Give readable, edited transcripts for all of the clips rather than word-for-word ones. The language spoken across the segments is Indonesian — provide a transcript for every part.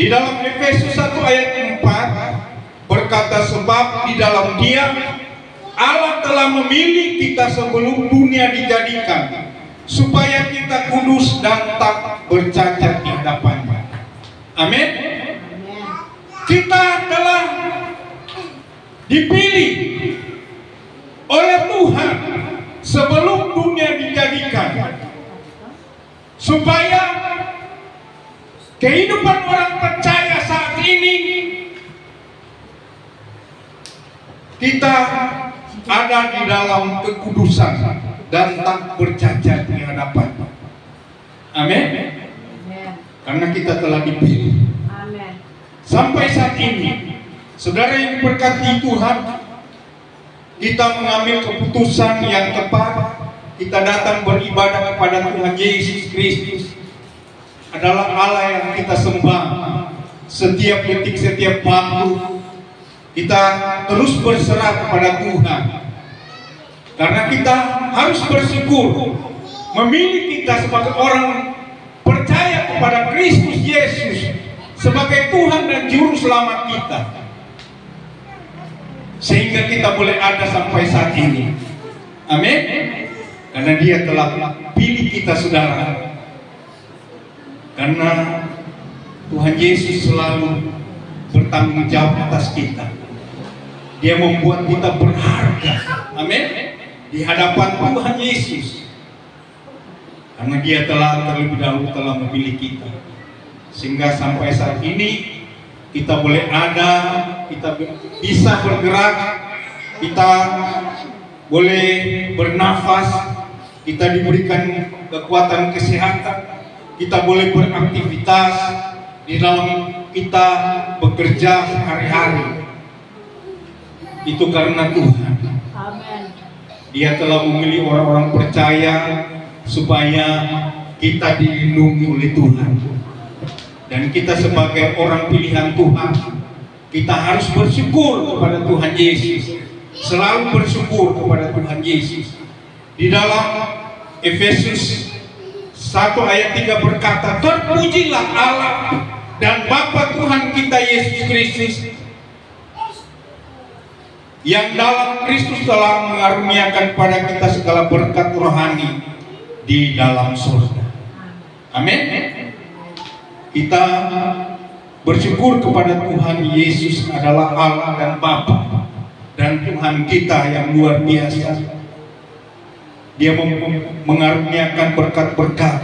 Di dalam Efesus 1 ayat 4 berkata, sebab di dalam Dia Allah telah memilih kita sebelum dunia dijadikan, supaya kita kudus dan tak bercacat di hadapan-Nya. Amin. Kita telah dipilih oleh Tuhan sebelum dunia dijadikan, supaya kehidupan orang percaya saat ini kita ada di dalam kekudusan dan tak bercacat di hadapan. Amin. Karena kita telah dipilih. Sampai saat ini, saudara yang diberkati Tuhan, kita mengambil keputusan yang tepat. Kita datang beribadah kepada Tuhan Yesus Kristus, adalah Allah yang kita sembah setiap detik, setiap waktu. Kita terus berserah kepada Tuhan, karena kita harus bersyukur memilih kita sebagai orang percaya kepada Kristus Yesus sebagai Tuhan dan Juru Selamat kita, sehingga kita boleh ada sampai saat ini. Amin. Karena Dia telah pilih kita, saudara. Karena Tuhan Yesus selalu bertanggung jawab atas kita. Dia membuat kita berharga, amin, di hadapan Tuhan Yesus. Karena Dia terlebih dahulu telah memilih kita, sehingga sampai saat ini kita boleh ada, kita bisa bergerak, kita boleh bernafas, kita diberikan kekuatan kesehatan, kita boleh beraktivitas di dalam kita bekerja sehari-hari. Itu karena Tuhan. Amen. Dia telah memilih orang-orang percaya supaya kita dilindungi oleh Tuhan. Dan kita sebagai orang pilihan Tuhan, kita harus bersyukur kepada Tuhan Yesus. Selalu bersyukur kepada Tuhan Yesus. Di dalam Efesus 1 ayat 3 berkata, terpujilah Allah dan Bapa Tuhan kita Yesus Kristus, yang dalam Kristus telah mengaruniakan pada kita segala berkat rohani di dalam surga. Amin. Kita bersyukur kepada Tuhan Yesus adalah Allah dan Bapa dan Tuhan kita yang luar biasa. Dia mengaruniakan berkat-berkat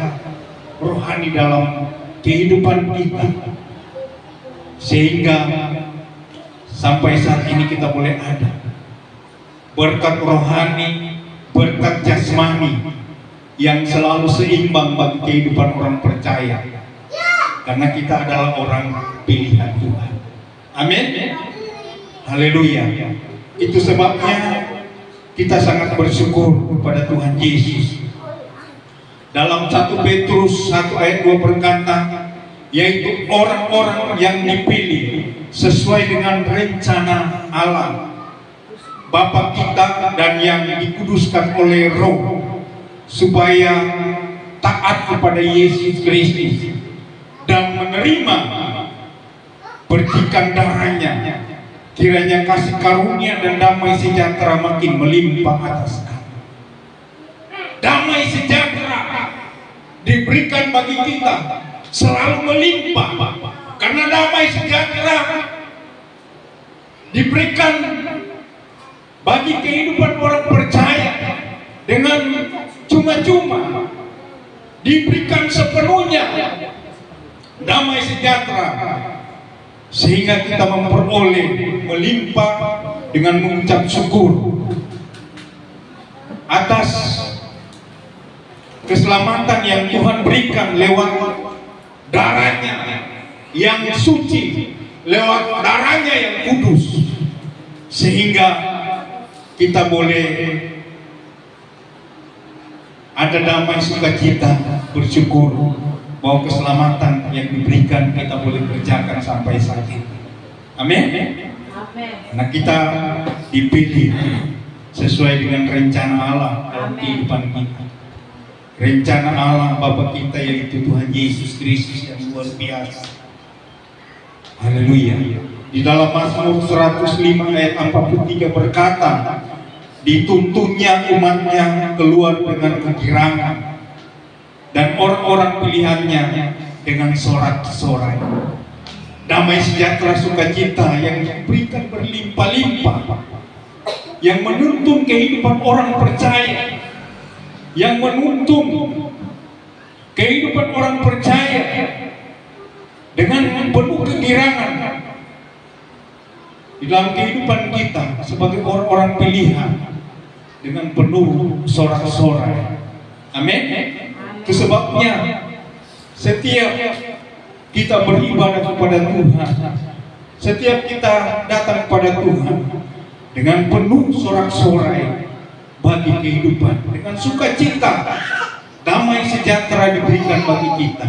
rohani dalam kehidupan kita, sehingga sampai saat ini kita boleh ada berkat rohani, berkat jasmani yang selalu seimbang bagi kehidupan orang percaya, karena kita adalah orang pilihan Tuhan. Amin. Haleluya. Itu sebabnya kita sangat bersyukur kepada Tuhan Yesus. Dalam 1 Petrus 1 ayat 2 berkata, yaitu orang-orang yang dipilih sesuai dengan rencana Allah Bapa kita, dan yang dikuduskan oleh Roh, supaya taat kepada Yesus Kristus dan menerima percikan darahnya. Kiranya kasih karunia dan damai sejahtera makin melimpah atas kami. Damai sejahtera diberikan bagi kita, selalu melimpah, karena damai sejahtera diberikan bagi kehidupan orang percaya dengan cuma-cuma, diberikan sepenuhnya damai sejahtera, sehingga kita memperoleh melimpah dengan mengucap syukur atas keselamatan yang Tuhan berikan lewat darahnya yang suci, lewat darahnya yang kudus, sehingga kita boleh ada damai sukacita, bersyukur bahwa keselamatan yang diberikan kita boleh kerjakan sampai saat ini. Amin. Nah, kita dipilih sesuai dengan rencana Allah dalam kehidupan kita. Rencana Allah Bapa kita, yaitu Tuhan Yesus Kristus yang luar biasa. Haleluya. Di dalam Mazmur 105 ayat 43 berkata, dituntunnya umatnya keluar dengan kegirangan, dan orang-orang pilihannya dengan sorak-sorai. Damai sejahtera sukacita yang diberikan berlimpah-limpah, yang menuntun kehidupan orang percaya, yang menuntun kehidupan orang percaya dengan penuh kegirangan di dalam kehidupan kita sebagai orang-orang pilihan, dengan penuh sorak-sorai. Amin. Itu sebabnya setiap kita beribadah kepada Tuhan, setiap kita datang kepada Tuhan dengan penuh sorak-sorai bagi kehidupan, dengan sukacita, damai sejahtera diberikan bagi kita.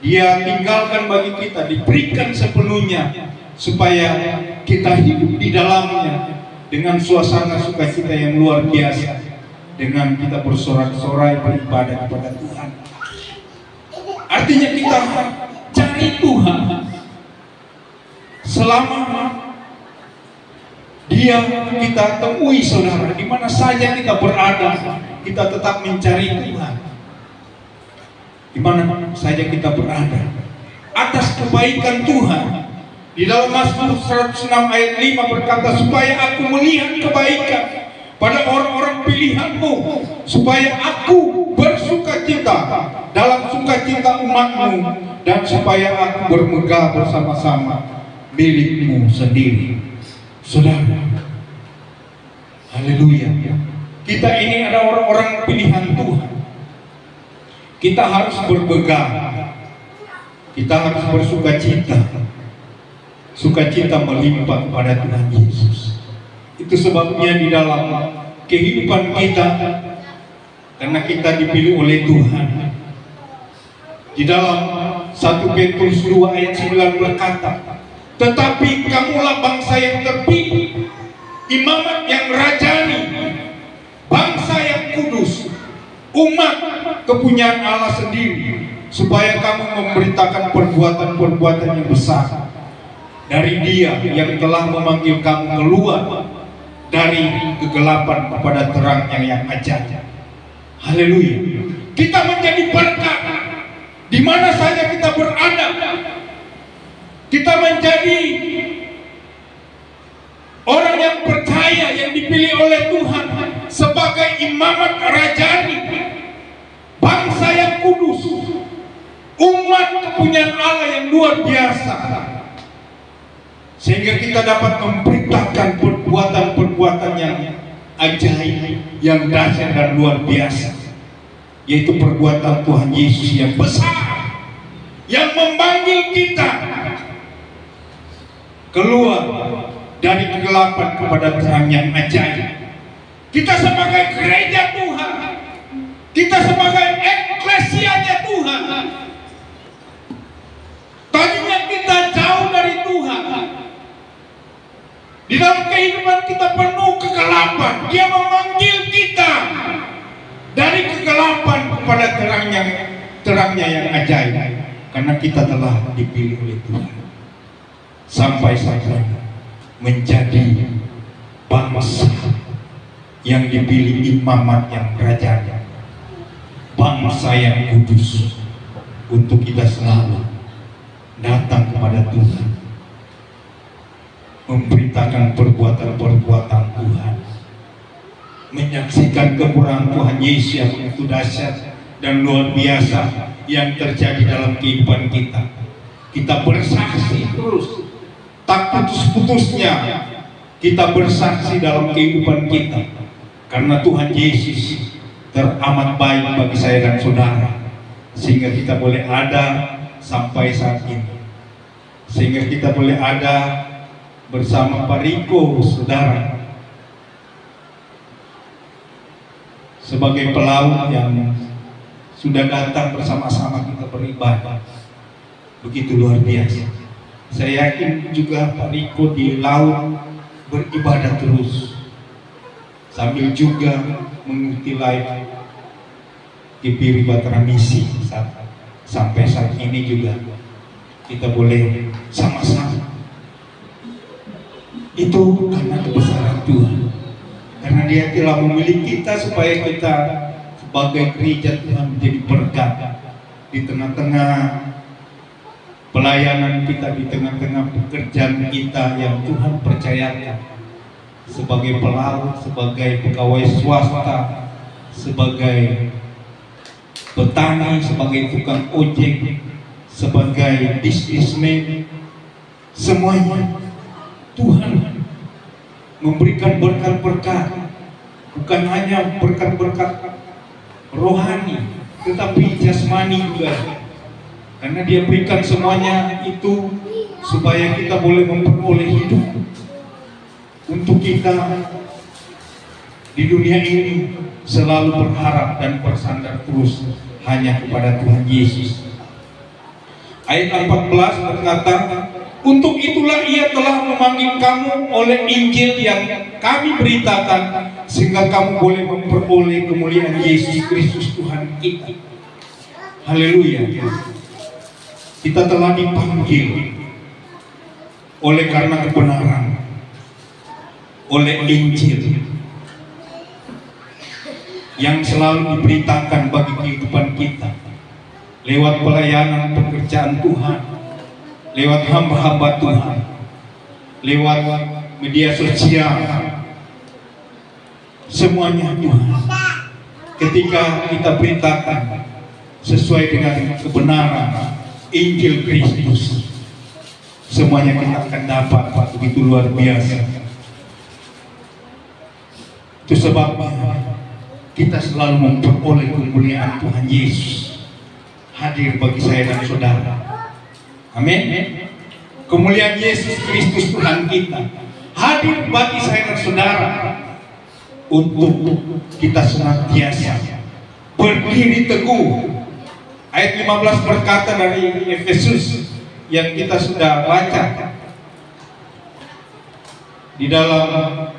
Dia tinggalkan bagi kita, diberikan sepenuhnya, supaya kita hidup di dalamnya dengan suasana sukacita yang luar biasa, dengan kita bersorak-sorai beribadah kepada Tuhan. Artinya kita cari Tuhan selama Dia kita temui, saudara, di mana saja kita berada, kita tetap mencari Tuhan. Di mana saja kita berada, atas kebaikan Tuhan. Di dalam Mazmur 106 ayat 5 berkata, supaya aku melihat kebaikan pada orang-orang pilihan-Mu, supaya aku bersukacita dalam sukacita umat-Mu, dan supaya aku bermegah bersama-sama milik-Mu sendiri. Saudara, haleluya, kita ini ada orang-orang pilihan Tuhan. Kita harus bermegah, kita harus bersukacita, sukacita melimpah kepada Tuhan Yesus. Itu sebabnya di dalam kehidupan kita, karena kita dipilih oleh Tuhan, di dalam 1 Petrus 2 ayat 9 berkata, tetapi kamulah bangsa yang terpilih, imamat yang rajani, bangsa yang kudus, umat kepunyaan Allah sendiri, supaya kamu memberitakan perbuatan-perbuatan yang besar dari Dia yang telah memanggil kamu keluar dari kegelapan kepada terangnya yang ajaib. Haleluya. Kita menjadi berkat di mana saja kita berada. Kita menjadi orang yang percaya, yang dipilih oleh Tuhan sebagai imamat rajani, bangsa yang kudus, umat kepunyaan Allah yang luar biasa, sehingga kita dapat memberitakan perbuatan-perbuatan yang ajaib, yang dahsyat dan luar biasa, yaitu perbuatan Tuhan Yesus yang besar, yang memanggil kita keluar dari kegelapan kepada terang yang ajaib. Kita sebagai gereja Tuhan, kita sebagai eklesianya Tuhan, tadinya kita jauh dari Tuhan, di dalam kehidupan kita penuh kegelapan. Dia memanggil kita dari kegelapan kepada terangnya yang ajaib, karena kita telah dipilih oleh Tuhan sampai menjadi bangsa yang dipilih, imamat yang rajanya, bangsa yang kudus, untuk kita selalu datang kepada Tuhan, memberitakan perbuatan-perbuatan Tuhan, menyaksikan kemurahan Tuhan Yesus yang begitu dahsyat dan luar biasa yang terjadi dalam kehidupan kita. Kita bersaksi terus, tak putus-putusnya kita bersaksi dalam kehidupan kita, karena Tuhan Yesus teramat baik bagi saya dan saudara, sehingga kita boleh ada sampai saat ini, sehingga kita boleh ada bersama Pak Riko, saudara, sebagai pelaut yang sudah datang bersama-sama kita beribadah. Begitu luar biasa. Saya yakin juga Pak Riko di laut beribadah terus, sambil juga mengikuti live GPI Batara Misi sampai saat ini juga. kita boleh sama-sama. Itu karena kebesaran Tuhan, karena Dia telah memilih kita supaya kita sebagai gereja Tuhan menjadi berkat di tengah-tengah pelayanan kita, di tengah-tengah pekerjaan kita yang Tuhan percayakan, sebagai pelaut, sebagai pegawai swasta, sebagai petani, sebagai tukang ojek, sebagai bisnismen. Semuanya Tuhan memberikan berkat-berkat, bukan hanya berkat-berkat rohani, tetapi jasmani juga. Karena Dia berikan semuanya itu supaya kita boleh memperoleh hidup. Untuk kita di dunia ini selalu berharap dan bersandar terus hanya kepada Tuhan Yesus. Ayat 14 berkata, untuk itulah Ia telah memanggil kamu oleh Injil yang kami beritakan, sehingga kamu boleh memperoleh kemuliaan Yesus Kristus Tuhan kita. Haleluya. Kita telah dipanggil oleh karena kebenaran, oleh Injil yang selalu diberitakan bagi kehidupan kita lewat pelayanan pekerjaan Tuhan, lewat hamba-hamba Tuhan, lewat media sosial. Semuanya Tuhan, ketika kita beritakan sesuai dengan kebenaran Injil Kristus, semuanya kita akan dapat begitu luar biasa. Itu sebabnya kita selalu memperoleh kemuliaan Tuhan Yesus hadir bagi saya dan saudara. Amin. Kemuliaan Yesus Kristus Tuhan kita hadir bagi saya dan saudara, untuk kita senantiasa berdiri teguh. Ayat 15 berkata dari Efesus yang kita sudah baca di dalam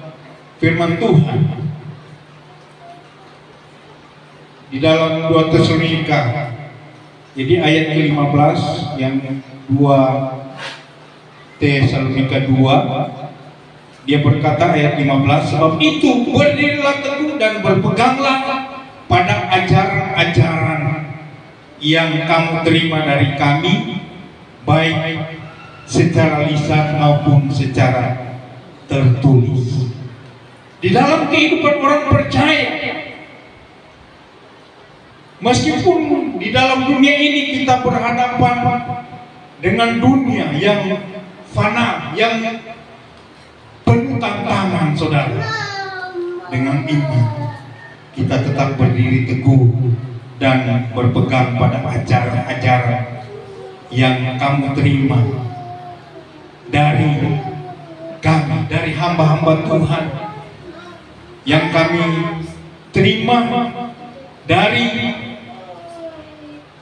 firman Tuhan, di dalam 2 Tesalonika. Jadi ayat ke-15 yang 2 Tesalonika 2, dia berkata ayat 15, sebab itu berdirilah teguh dan berpeganglah pada ajaran-ajaran yang kamu terima dari kami, baik secara lisan maupun secara tertulis. Di dalam kehidupan orang percaya, meskipun di dalam dunia ini kita berhadapan dengan dunia yang fana, yang penuh tantangan, saudara, dengan iman kita tetap berdiri teguh dan berpegang pada ajaran-ajaran yang kamu terima dari kami, dari hamba-hamba Tuhan, yang kami terima dari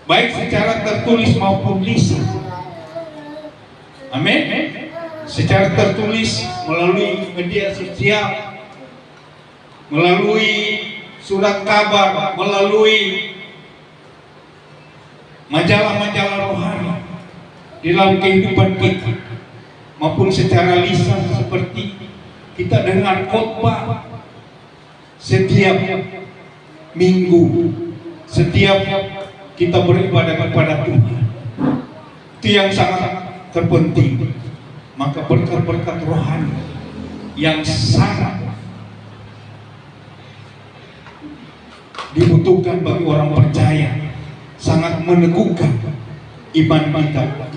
baik secara tertulis maupun lisan. Amin. Secara tertulis melalui media sosial, melalui surat kabar, melalui majalah-majalah rohani di dalam kehidupan kita, maupun secara lisan seperti kita dengar khotbah setiap minggu, setiap kita beribadah kepada Tuhan. Itu yang sangat terpenting. Maka berkat-berkat rohani yang sangat dibutuhkan bagi orang percaya, sangat meneguhkan iman kita.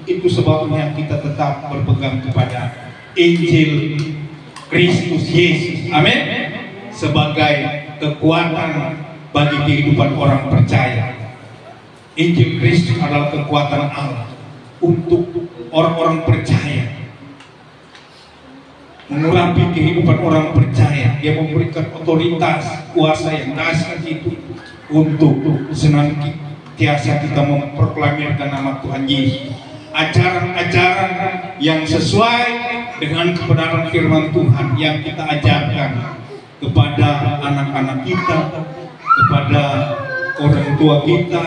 Itu sebabnya kita tetap berpegang kepada Injil Kristus Yesus, amin, sebagai kekuatan bagi kehidupan orang percaya. Injil Kristus adalah kekuatan Allah untuk orang-orang percaya, mengurapi kehidupan orang percaya. Dia memberikan otoritas, kuasa yang dahsyat itu untuk senantiasa kita memproklamirkan nama Tuhan Yesus. Ajaran-ajaran yang sesuai dengan kebenaran firman Tuhan yang kita ajarkan kepada anak-anak kita, kepada orang tua kita,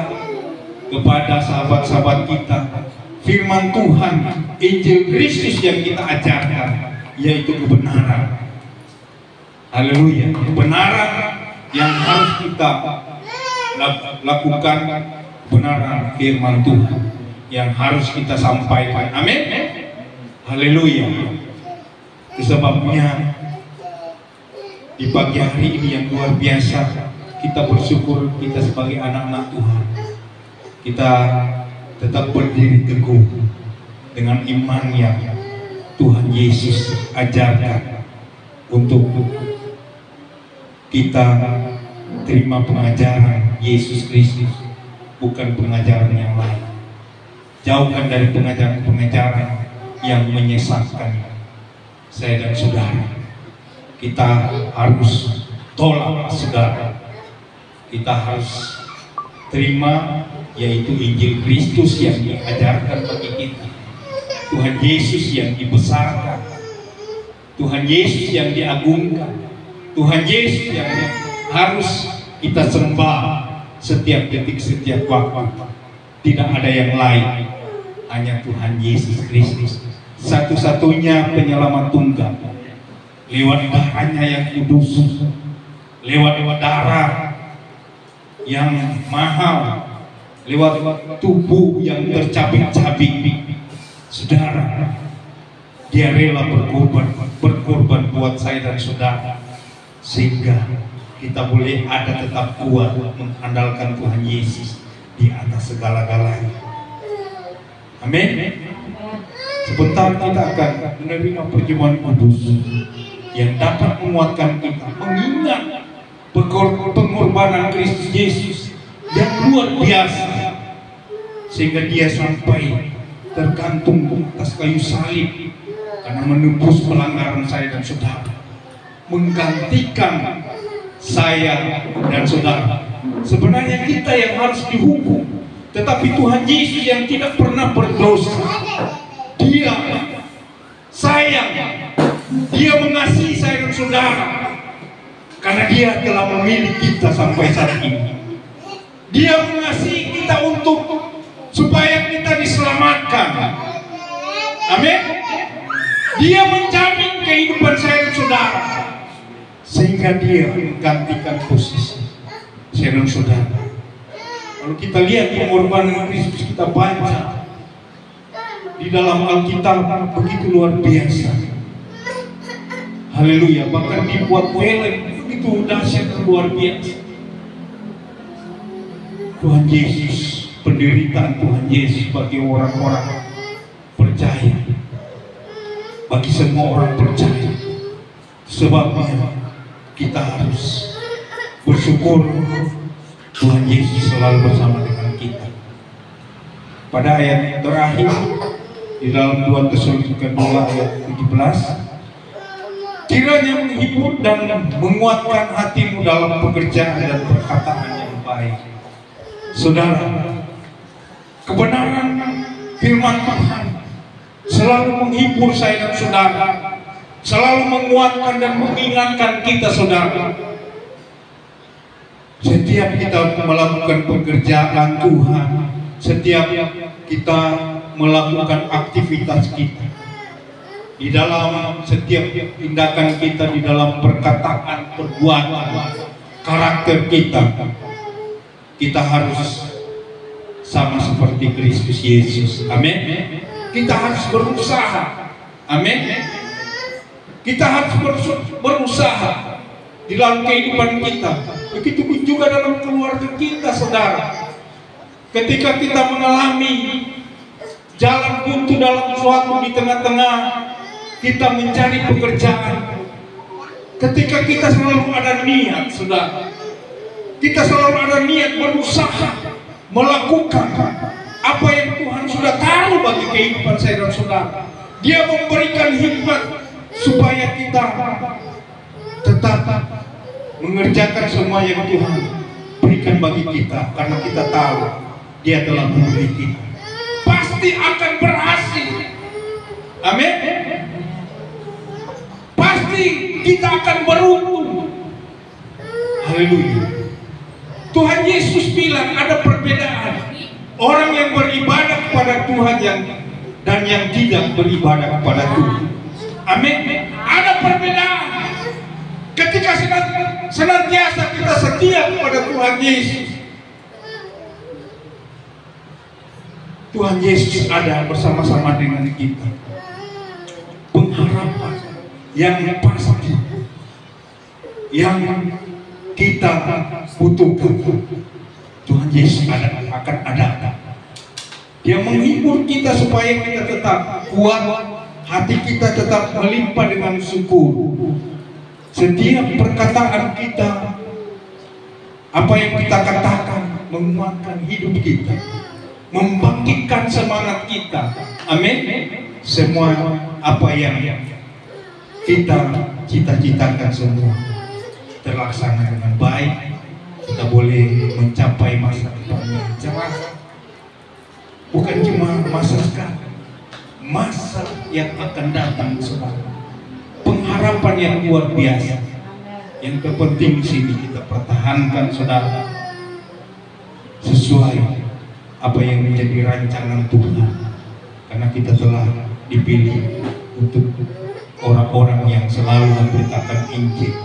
kepada sahabat-sahabat kita, firman Tuhan, Injil Kristus yang kita ajarkan, yaitu kebenaran. Haleluya, kebenaran yang harus kita lakukan, kebenaran firman Tuhan yang harus kita sampaikan. Amin. Haleluya. Sebabnya di pagi hari ini yang luar biasa, kita bersyukur kita sebagai anak-anak Tuhan, kita tetap berdiri teguh dengan iman yang Tuhan Yesus ajarkan, untuk kita terima pengajaran Yesus Kristus, bukan pengajaran yang lain. Jauhkan dari pengajaran-pengajaran yang menyesatkan saya dan saudara. Kita harus tolak, saudara. Kita harus terima, yaitu Injil Kristus yang diajarkan bagi kita, Tuhan Yesus yang dibesarkan, Tuhan Yesus yang diagungkan, Tuhan Yesus yang harus kita sembah setiap detik, setiap waktu. Tidak ada yang lain, hanya Tuhan Yesus Kristus, satu-satunya penyelamat tunggal. Lewat darahnya yang kudus, lewat darah yang mahal, lewat tubuh yang tercabik-cabik, saudara, dia rela berkorban buat saya dan saudara, sehingga kita boleh ada tetap kuat mengandalkan Tuhan Yesus di atas segala-galanya. Amin. Sebentar kita akan menerima perjamuan kudus yang dapat menguatkan kita, mengingat pengorbanan Kristus Yesus yang luar biasa, sehingga dia sampai tergantung atas kayu salib karena menebus pelanggaran saya dan saudara, menggantikan saya dan saudara. Sebenarnya kita yang harus dihukum, tetapi Tuhan Yesus yang tidak pernah berdosa, dia sayang, dia mengasihi saya dan saudara, karena dia telah memilih kita sampai saat ini. Dia mengasihi kita untuk supaya kita diselamatkan. Amin. Dia menjamin kehidupan saya dan saudara, sehingga dia menggantikan posisi saya dan saudara. Kalau kita lihat pengorbanan Kristus, kita baca di dalam Alkitab begitu luar biasa. Haleluya, bahkan dibuat film begitu dahsyat dan luar biasa. Tuhan Yesus, penderitaan Tuhan Yesus bagi orang-orang percaya, bagi semua orang percaya. Sebabnya kita harus bersyukur Tuhan Yesus selalu bersama dengan kita. Pada ayat terakhir di dalam 2 Tesalonika 2 ayat 17, kiranya menghibur dan menguatkan hatimu dalam pekerjaan dan perkataan yang baik. Saudara, kebenaran firman Tuhan selalu menghibur saya dan saudara, selalu menguatkan dan mengingatkan kita, saudara. Setiap kita melakukan pekerjaan Tuhan, setiap kita melakukan aktivitas kita, di dalam setiap tindakan kita, di dalam perkataan, perbuatan, karakter kita harus sama seperti Kristus Yesus. Amin. Kita harus berusaha. Amin. Kita harus berusaha di dalam kehidupan kita. Begitu juga dalam keluarga kita, saudara. Ketika kita mengalami jalan buntu dalam suatu di tengah-tengah kita mencari pekerjaan, ketika kita selalu ada niat, saudara, kita selalu ada niat berusaha melakukan apa yang Tuhan sudah taruh bagi kehidupan saya dan saudara. Dia memberikan hikmat supaya kita tetap mengerjakan semua yang Tuhan berikan bagi kita, karena kita tahu Dia telah memberi kita. Pasti akan berhasil. Amin. Pasti kita akan beruntung. Haleluya. Tuhan Yesus bilang ada perbedaan orang yang beribadah kepada Tuhan dan yang tidak beribadah kepada Tuhan. Amin. Ada perbedaan. Ketika senantiasa kita setia kepada Tuhan Yesus, Tuhan Yesus ada bersama-sama dengan kita. Pengharapan yang pasti yang kita butuhkan, Tuhan Yesus akan ada. Dia menghibur kita supaya kita tetap kuat, hati kita tetap melimpah dengan syukur. Setiap perkataan kita, apa yang kita katakan, menguatkan hidup kita, membangkitkan semangat kita. Amin. Semua apa yang kita cita-citakan semua terlaksana dengan baik. Kita boleh mencapai masa depan yang cerah. Bukan cuma masa sekarang, masa yang akan datang, saudara. Pengharapan yang luar biasa. Yang terpenting di sini kita pertahankan, saudara, sesuai apa yang menjadi rancangan Tuhan. Karena kita telah dipilih untuk orang-orang yang selalu memberitakan Injil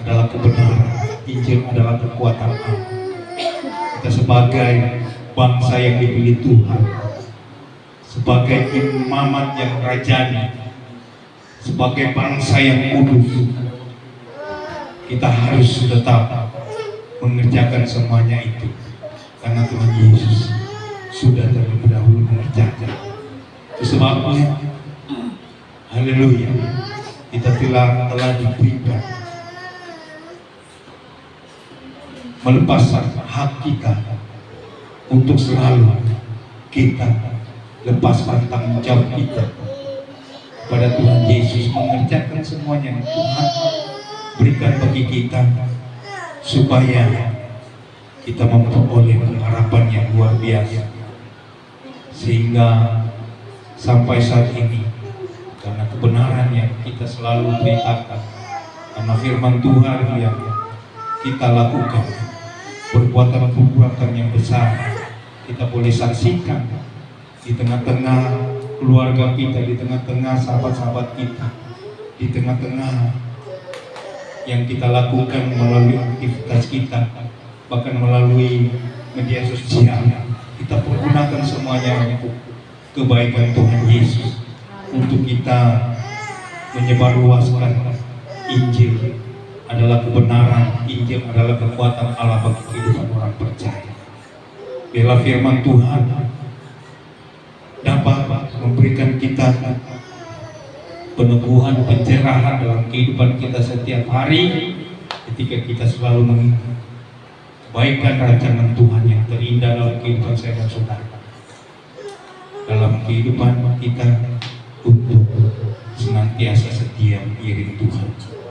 adalah kebenaran. Injil adalah kekuatan Allah. Kita sebagai bangsa yang dipilih Tuhan, sebagai imamat yang rajani, sebagai bangsa yang kudus, kita harus tetap mengerjakan semuanya itu. Karena Tuhan Yesus sudah terlebih dahulu mengerjakan. Itu sebabnya, haleluya, kita telah diberikan melepaskan hak kita untuk selalu kita lepaskan tanggung jawab kita pada Tuhan Yesus, mengerjakan semuanya yang Tuhan berikan bagi kita, supaya kita memperoleh pengharapan yang luar biasa. Sehingga sampai saat ini, karena kebenaran yang kita selalu beritakan, karena firman Tuhan yang kita lakukan, perbuatan-perbuatan yang besar kita boleh saksikan di tengah-tengah keluarga kita, di tengah-tengah sahabat-sahabat kita, di tengah-tengah yang kita lakukan melalui aktivitas kita, bahkan melalui media sosial. Kita pergunakan semuanya untuk kebaikan Tuhan Yesus, untuk kita menyebarluaskan Injil adalah kebenaran. Injil adalah kekuatan Allah bagi kehidupan orang percaya. Biarlah firman Tuhan dapat memberikan kita peneguhan, pencerahan dalam kehidupan kita setiap hari, ketika kita selalu mengingat kebaikan rancangan Tuhan yang terindah dalam kehidupan saya dan saudara, dalam kehidupan kita untuk senantiasa setia mengiring Tuhan.